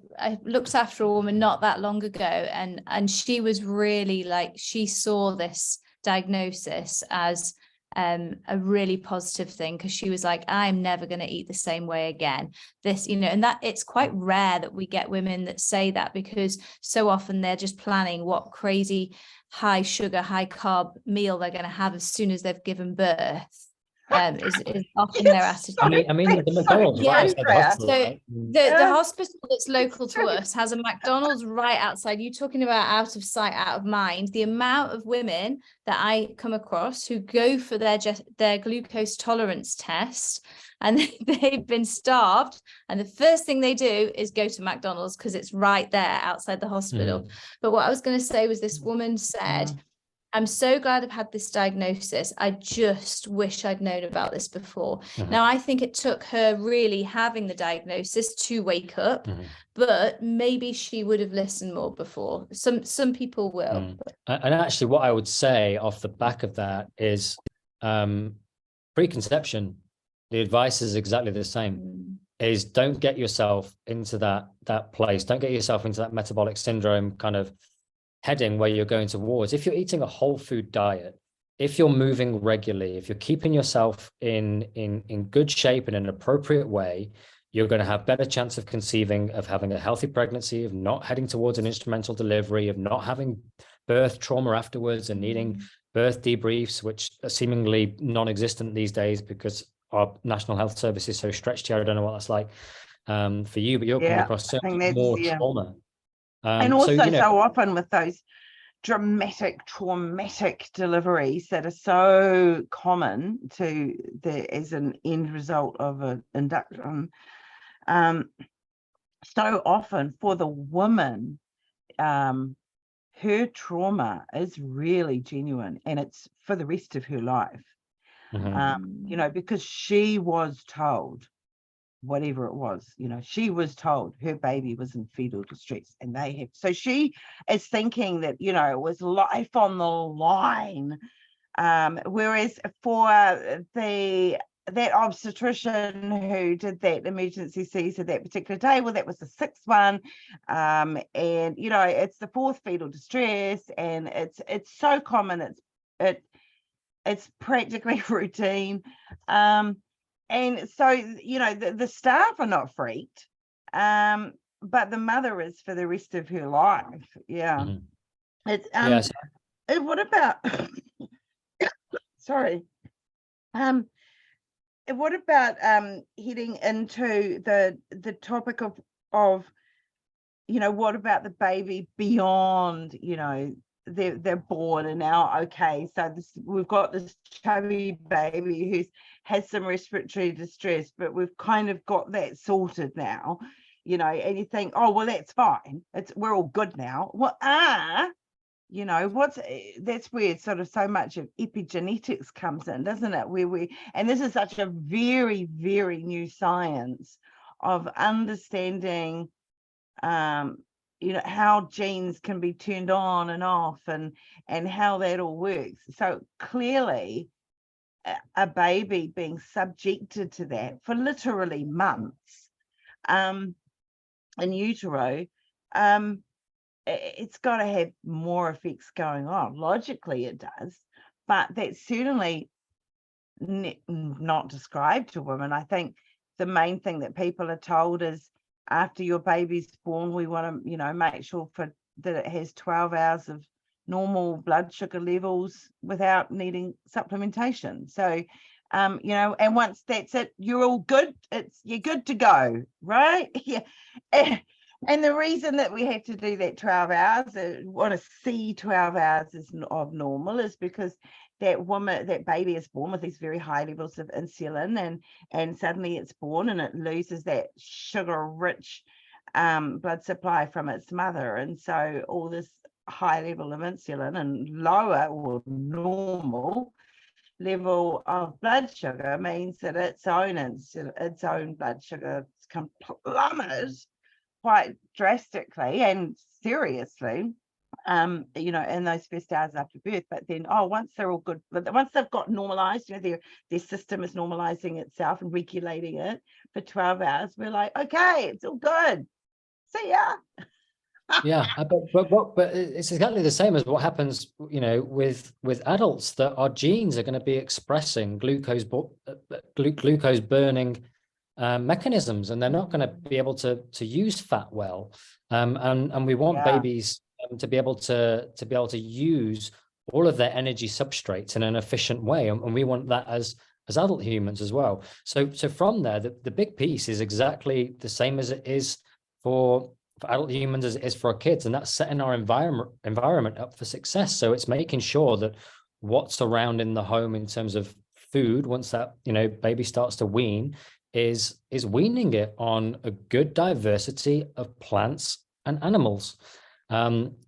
looked after a woman not that long ago, and she was really like, she saw this diagnosis as a really positive thing, because she was like, I'm never going to eat the same way again. This, and that it's quite rare that we get women that say that, because so often they're just planning what crazy high sugar, high carb meal they're going to have as soon as they've given birth. Is often their attitude. I mean, the McDonald's right outside the hospital. So the hospital that's local to us has a McDonald's right outside. You talking about out of sight, out of mind. The amount of women that I come across who go for their glucose tolerance test, and they've been starved, and the first thing they do is go to McDonald's because it's right there outside the hospital. But what I was going to say was, this woman said, I'm so glad I've had this diagnosis. I just wish I'd known about this before. Now, I think it took her really having the diagnosis to wake up, but maybe she would have listened more before. Some people will. And actually, what I would say off the back of that is preconception. The advice is exactly the same. Is don't get yourself into that place. Don't get yourself into that metabolic syndrome kind of heading where you're going towards. If you're eating a whole food diet, if you're moving regularly, if you're keeping yourself in good shape in an appropriate way, you're going to have better chance of conceiving, of having a healthy pregnancy, of not heading towards an instrumental delivery, of not having birth trauma afterwards and needing birth debriefs, which are seemingly non-existent these days because our National Health Service is so stretched here. I don't know what that's like for you, but you're coming across certainly more trauma. And also so often with those dramatic, traumatic deliveries that are so common as an end result of an induction, so often for the woman, her trauma is really genuine, and it's for the rest of her life, because she was told, whatever it was, she was told her baby was in fetal distress, and so she is thinking that, it was life on the line. Whereas for the that obstetrician who did that emergency Caesar that particular day, well, that was the 6th one, and it's the 4th fetal distress, and it's so common, it's practically routine, and so the staff are not freaked, but the mother is for the rest of her life. It's Yes. what about sorry what about heading into the topic of what about the baby beyond, they're born and now, okay, so we've got this chubby baby who has some respiratory distress, but we've kind of got that sorted now, and you think, oh, well, that's fine, we're all good now. Well, that's where sort of so much of epigenetics comes in, doesn't it? And this is such a very, very new science of understanding, how genes can be turned on and off, and how that all works. So clearly, a baby being subjected to that for literally months, in utero, it's got to have more effects going on. Logically, it does, but that's certainly not described to women. I think the main thing that people are told is, after your baby's born, we want to, make sure that it has 12 hours of normal blood sugar levels without needing supplementation. So, and once that's it, you're all good. You're good to go, right? Yeah. And the reason that we have to do that 12 hours, want to see 12 hours of normal, is because that baby is born with these very high levels of insulin, and suddenly it's born and it loses that sugar-rich blood supply from its mother. And so all this high level of insulin and lower or normal level of blood sugar means that its own blood sugar can plummet quite drastically and seriously, in those first hours after birth. But then, once they're all good, once they've got normalized, their system is normalizing itself and regulating it for 12 hours, we're like, okay, it's all good. See ya. Yeah, but it's exactly the same as what happens, with adults, that our genes are going to be expressing glucose burning mechanisms, and they're not going to be able to use fat well, and we want babies to be able to use all of their energy substrates in an efficient way, and we want that as adult humans as well. So from there, the big piece is exactly the same as it is for adult humans as it is for our kids, and that's setting our environment up for success. So it's making sure that what's around in the home in terms of food, once that baby starts to wean, is weaning it on a good diversity of plants and animals.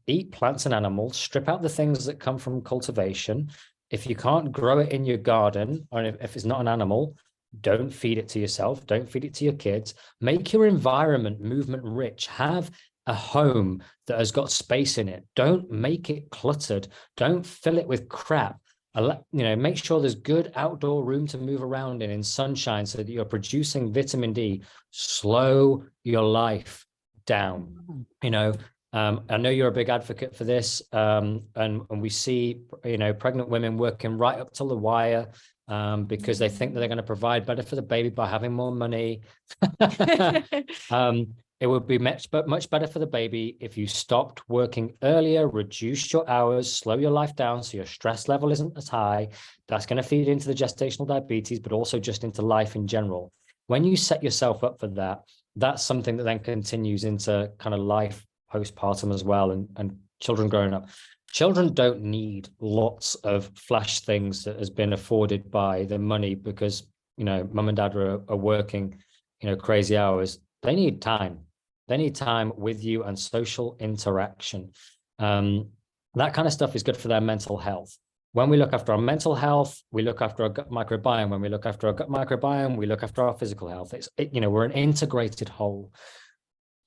Eat plants and animals, strip out the things that come from cultivation. If you can't grow it in your garden, or if it's not an animal, don't feed it to yourself, don't feed it to your kids. Make your environment movement rich. Have a home that has got space in it. Don't make it cluttered. Don't fill it with crap. Make sure there's good outdoor room to move around in sunshine, so that you're producing vitamin D. Slow your life down. I know you're a big advocate for this, and we see pregnant women working right up till the wire, because they think that they're going to provide better for the baby by having more money. It would be much better for the baby if you stopped working earlier, reduced your hours, slow your life down so your stress level isn't as high. That's going to feed into the gestational diabetes, but also just into life in general. When you set yourself up for that, that's something that then continues into kind of life postpartum as well, and children growing up. Children don't need lots of flash things that has been afforded by the money, because mum and dad are working crazy hours. They need time. They need time with you and social interaction. That kind of stuff is good for their mental health. When we look after our mental health, we look after our gut microbiome. When we look after our gut microbiome, we look after our physical health. We're an integrated whole.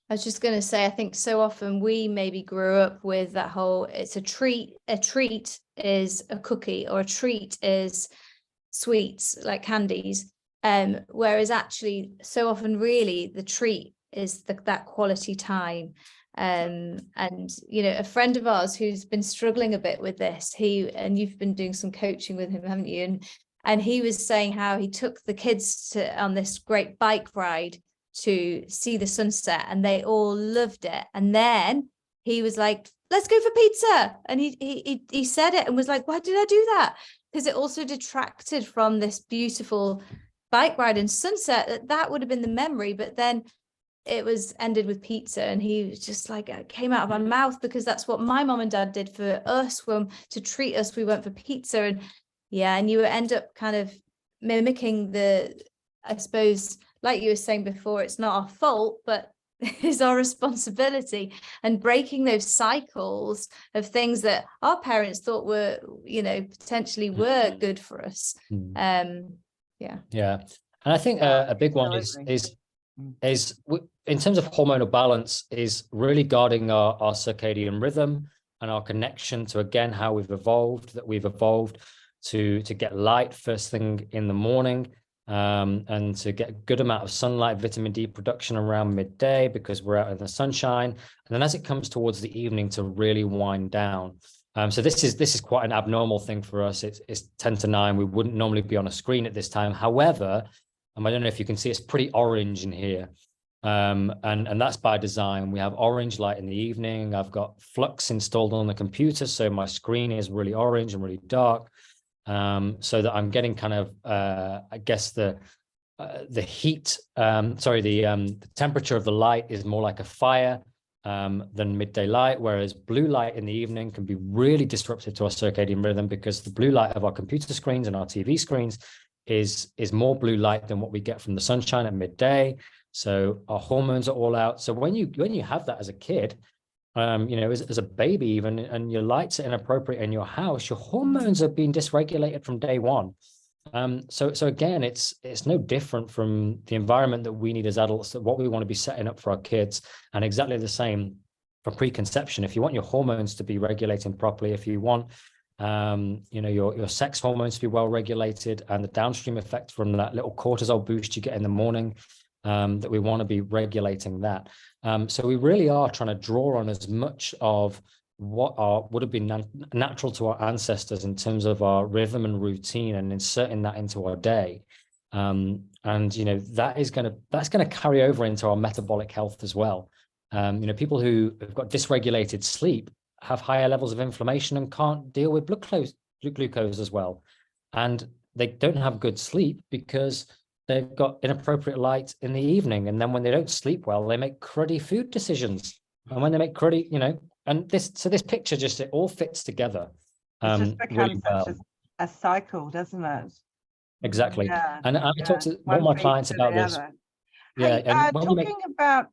I was just going to say, I think so often we maybe grew up with that whole, it's a treat is a cookie, or a treat is sweets like candies. Whereas actually so often really the treat is that quality time. And you know, a friend of ours who's been struggling a bit with this, and you've been doing some coaching with him, haven't you? And he was saying how he took the kids on this great bike ride to see the sunset, and they all loved it. And then he was like, let's go for pizza. And he said it and was like, why did I do that? Because it also detracted from this beautiful bike ride and sunset. That would have been the memory, but then it was ended with pizza. And he was just like, it came out of my mouth because that's what my mom and dad did for us. When to treat us, we went for pizza. And yeah, and you end up kind of mimicking I suppose, like you were saying before, it's not our fault, but it's our responsibility, and breaking those cycles of things that our parents thought were, you know, potentially were good for us. Yeah. And I think a big one is in terms of hormonal balance, is really guarding our circadian rhythm and our connection to, again, how we've evolved to get light first thing in the morning, and to get a good amount of sunlight, vitamin D production around midday because we're out in the sunshine, and then as it comes towards the evening to really wind down. So this is quite an abnormal thing for us. It's 10 to 9. We wouldn't normally be on a screen at this time. However, I don't know if you can see, it's pretty orange in here. And that's by design. We have orange light in the evening. I've got flux installed on the computer, so my screen is really orange and really dark. So that I'm getting kind of, I guess the heat, the temperature of the light is more like a fire than midday light, whereas blue light in the evening can be really disruptive to our circadian rhythm, because the blue light of our computer screens and our TV screens is more blue light than what we get from the sunshine at midday. So our hormones are all out. So when you have that as a kid, you know, as a baby even, and your lights are inappropriate in your house, your hormones are being dysregulated from day one. So again, it's no different from the environment that we need as adults, that what we want to be setting up for our kids, and exactly the same for preconception. If you want your hormones to be regulating properly, if you want, you know, your sex hormones to be well regulated, and the downstream effect from that little cortisol boost you get in the morning, that we want to be regulating that. So we really are trying to draw on as much of what would have been natural to our ancestors in terms of our rhythm and routine, and inserting that into our day. And you know, that's going to carry over into our metabolic health as well. You know, people who have got dysregulated sleep have higher levels of inflammation and can't deal with blood glucose as well. And they don't have good sleep because they've got inappropriate light in the evening. And then when they don't sleep well, they make cruddy food decisions. And when they make cruddy, you know, and this picture just, it all fits together. It just becomes really well. such a cycle, doesn't it? Exactly. Yeah, and I talk to one of my clients about this. Hey, and talking about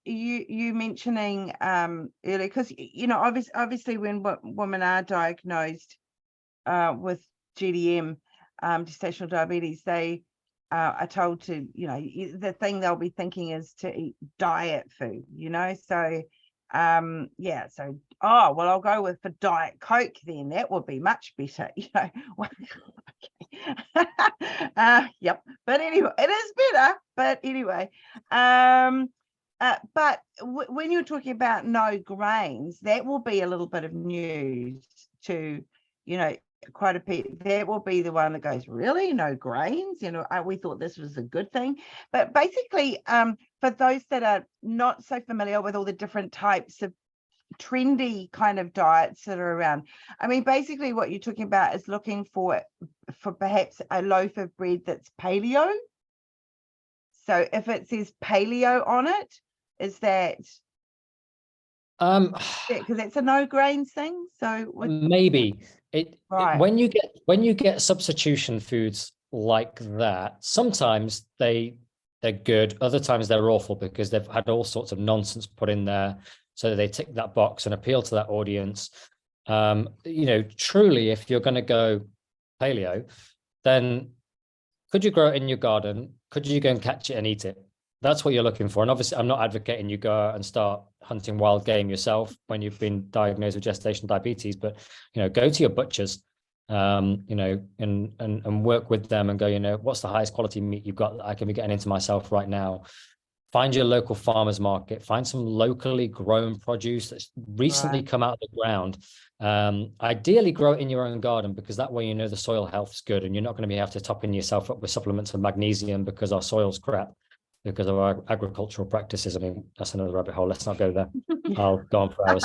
you mentioning earlier, because you know, obviously when women are diagnosed with GDM, gestational diabetes, they are told to, you know, the thing they'll be thinking is to eat diet food, you know. So yeah, so oh well, I'll go for Diet Coke then, that would be much better, you know. Yep, but anyway, it is better, but anyway, but when you're talking about no grains, that will be a little bit of news to, you know, quite a bit. That will be the one that goes, really, no grains, you know, we thought this was a good thing. But basically, for those that are not so familiar with all the different types of trendy kind of diets that are around, I mean, basically what you're talking about is looking for perhaps a loaf of bread that's paleo. So if it says paleo on it, is that because it's a no grains thing? So maybe right. When you get substitution foods like that, sometimes they're good, other times they're awful because they've had all sorts of nonsense put in there, so they tick that box and appeal to that audience. You know, truly, if you're going to go paleo, then could you grow it in your garden? Could you go and catch it and eat it? That's what you're looking for. And obviously, I'm not advocating you go out and start hunting wild game yourself when you've been diagnosed with gestational diabetes, but, you know, go to your butchers you know, and work with them and go, you know, what's the highest quality meat you've got that I can be getting into myself right now? Find your local farmers market, find some locally grown produce that's recently come out of the ground. Ideally grow it in your own garden, because that way, you know, the soil health's good and you're not going to be able to topping yourself up with supplements of magnesium because our soil's crap because of our agricultural practices. I mean, that's another rabbit hole. Let's not go there. I'll go on for hours.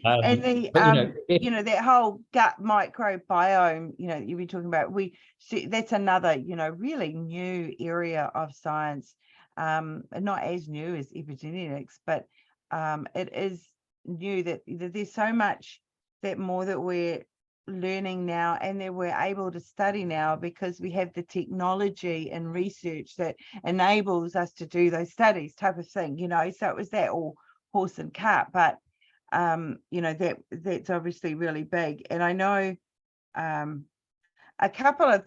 And the but, you know, that whole gut microbiome, you know, you've been talking about, we see that's another, you know, really new area of science. Not as new as epigenetics, but it is new that there's so much that more that we're learning now and that we're able to study now because we have the technology and research that enables us to do those studies type of thing, you know. So it was that all horse and cart, but you know, that's obviously really big. And I know a couple of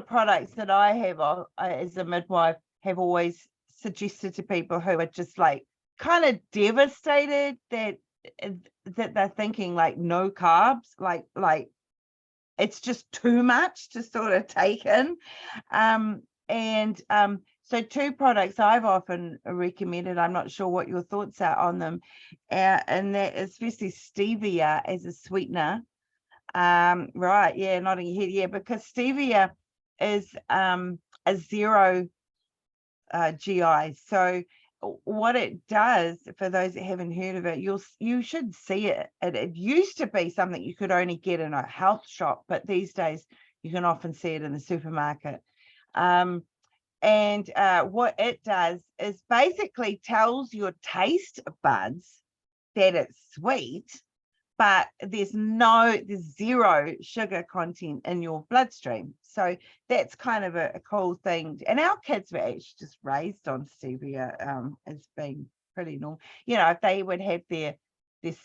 products that I have as a midwife have always suggested to people who are just like kind of devastated that they're thinking like no carbs, like it's just too much to sort of take in. So two products I've often recommended, I'm not sure what your thoughts are on them, and that is firstly stevia as a sweetener. Right, yeah, nodding your head, yeah, because stevia is a zero GI. So what it does, for those that haven't heard of it, you should see it. It used to be something you could only get in a health shop, but these days you can often see it in the supermarket. And what it does is basically tells your taste buds that it's sweet, but there's zero sugar content in your bloodstream. So that's kind of a cool thing. And our kids were actually just raised on stevia as being pretty normal. You know, if they would have their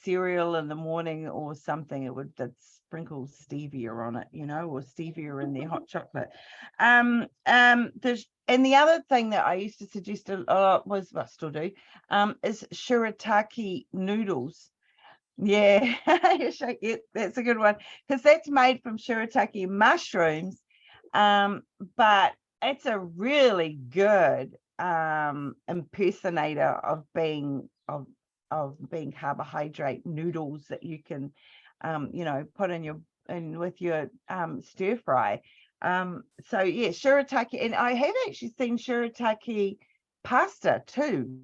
cereal in the morning or something, it would sprinkle stevia on it, you know, or stevia in their hot chocolate. And the other thing that I used to suggest a lot was, well, I still do, is shirataki noodles. Yeah, that's a good one, because that's made from shirataki mushrooms, but it's a really good impersonator of being carbohydrate noodles that you can you know, put in with your stir fry. So yeah, shirataki, and I have actually seen shirataki pasta too.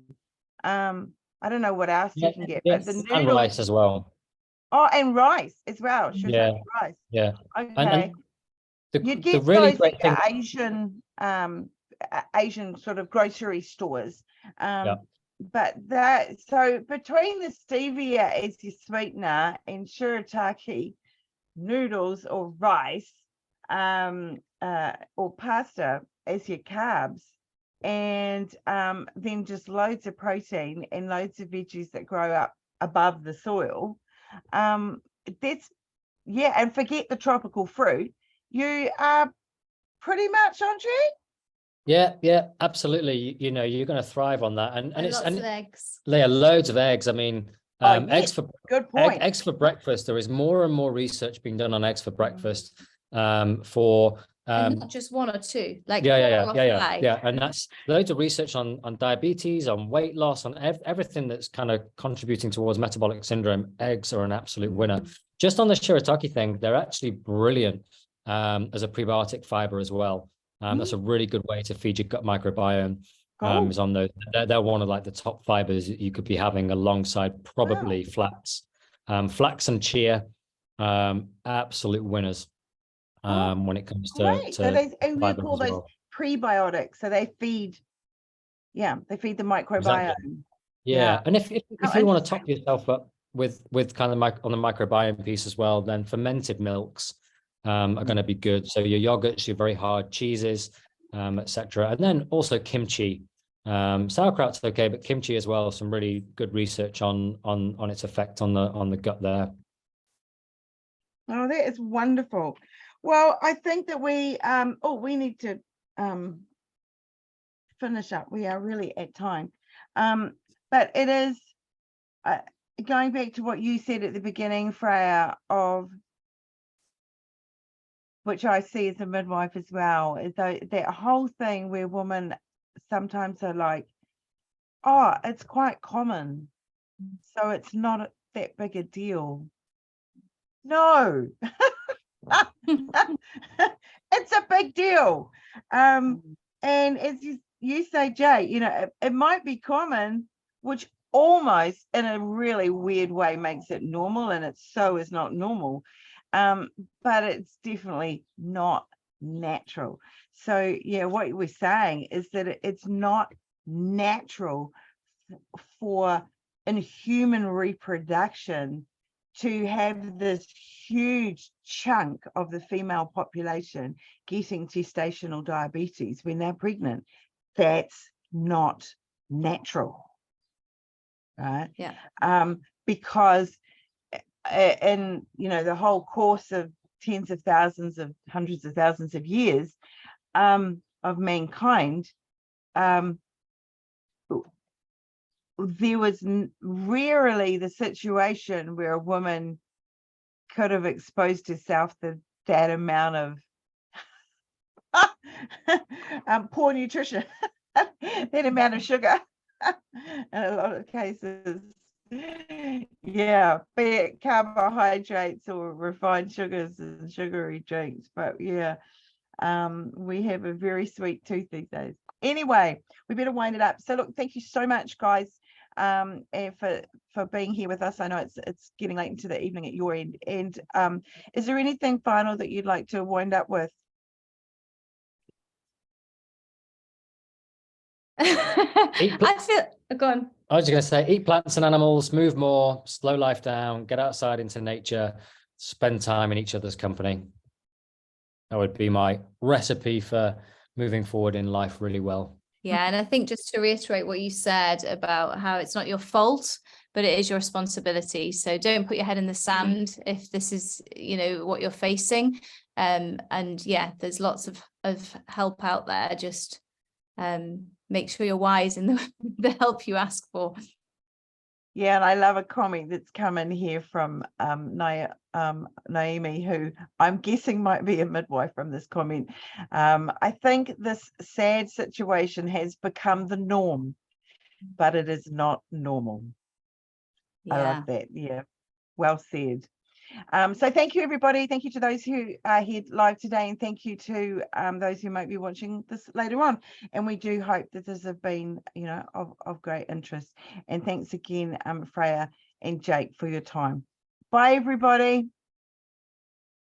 I don't know what else you can get, but the noodles, and rice as well. Oh, and rice as well. Shirataki rice. Yeah. Okay. You'd the get really those great thing, Asian sort of grocery stores. Yeah. But so between the stevia as your sweetener and shirataki noodles or rice, or pasta as your carbs, and then just loads of protein and loads of veggies that grow up above the soil, that's, yeah, and forget the tropical fruit, you are pretty much on track. Yeah, absolutely. You know, you're going to thrive on that, and it's lots of eggs. Layer loads of eggs. I mean, Yes, good point. eggs for breakfast. There is more and more research being done on eggs for breakfast. For and not just one or two, like yeah, and that's loads of research on diabetes, on weight loss, on everything that's kind of contributing towards metabolic syndrome. Eggs are an absolute winner. Just on the shirataki thing, they're actually brilliant as a prebiotic fiber as well. That's a really good way to feed your gut microbiome. Is on those. They're one of like the top fibers you could be having alongside probably flax. Flax and chia, absolute winners. When it comes to so and we call those prebiotics. So they feed the microbiome. Exactly. Yeah. And if you want to top yourself up with kind of on the microbiome piece as well, then fermented milks are going to be good. So your yogurts, your very hard cheeses, etc. And then also kimchi. Sauerkraut's okay, but kimchi as well. Some really good research on its effect on the gut there. Oh, that is wonderful. Well, I think that we need to finish up. We are really at time. But it is going back to what you said at the beginning, Freya, of which I see as a midwife as well, is that whole thing where women sometimes are like, oh, it's quite common, so it's not that big a deal. No, it's a big deal. And as you say, Jay, you know, it might be common, which almost in a really weird way makes it normal, and it so is not normal. But it's definitely not natural. So yeah, what we're saying is that it's not natural for in human reproduction to have this huge chunk of the female population getting gestational diabetes when they're pregnant. That's not natural, right? Yeah. Because in, you know, the whole course of tens of thousands of hundreds of thousands of years of mankind, there was rarely the situation where a woman could have exposed herself to that amount of poor nutrition, that amount of sugar in a lot of cases. Yeah, be it carbohydrates or refined sugars and sugary drinks. But yeah, we have a very sweet tooth these days. Anyway, we better wind it up. So look, thank you so much, guys, and for being here with us. I know it's getting late into the evening at your end. And is there anything final that you'd like to wind up with? I feel, go on. I was just going to say, eat plants and animals, move more, slow life down, get outside into nature, spend time in each other's company. That would be my recipe for moving forward in life really well. Yeah, and I think just to reiterate what you said about how it's not your fault, but it is your responsibility. So don't put your head in the sand if this is, you know, what you're facing. And yeah, there's lots of help out there. Just make sure you're wise in the help you ask for. Yeah, and I love a comment that's come in here from Naomi, who I'm guessing might be a midwife from this comment. I think this sad situation has become the norm, but it is not normal. Yeah. I love that. Yeah, well said. So thank you, everybody. Thank you to those who are here live today, and thank you to those who might be watching this later on. And we do hope that this has been, you know, of great interest. And thanks again, Freya and Jake, for your time. Bye, everybody.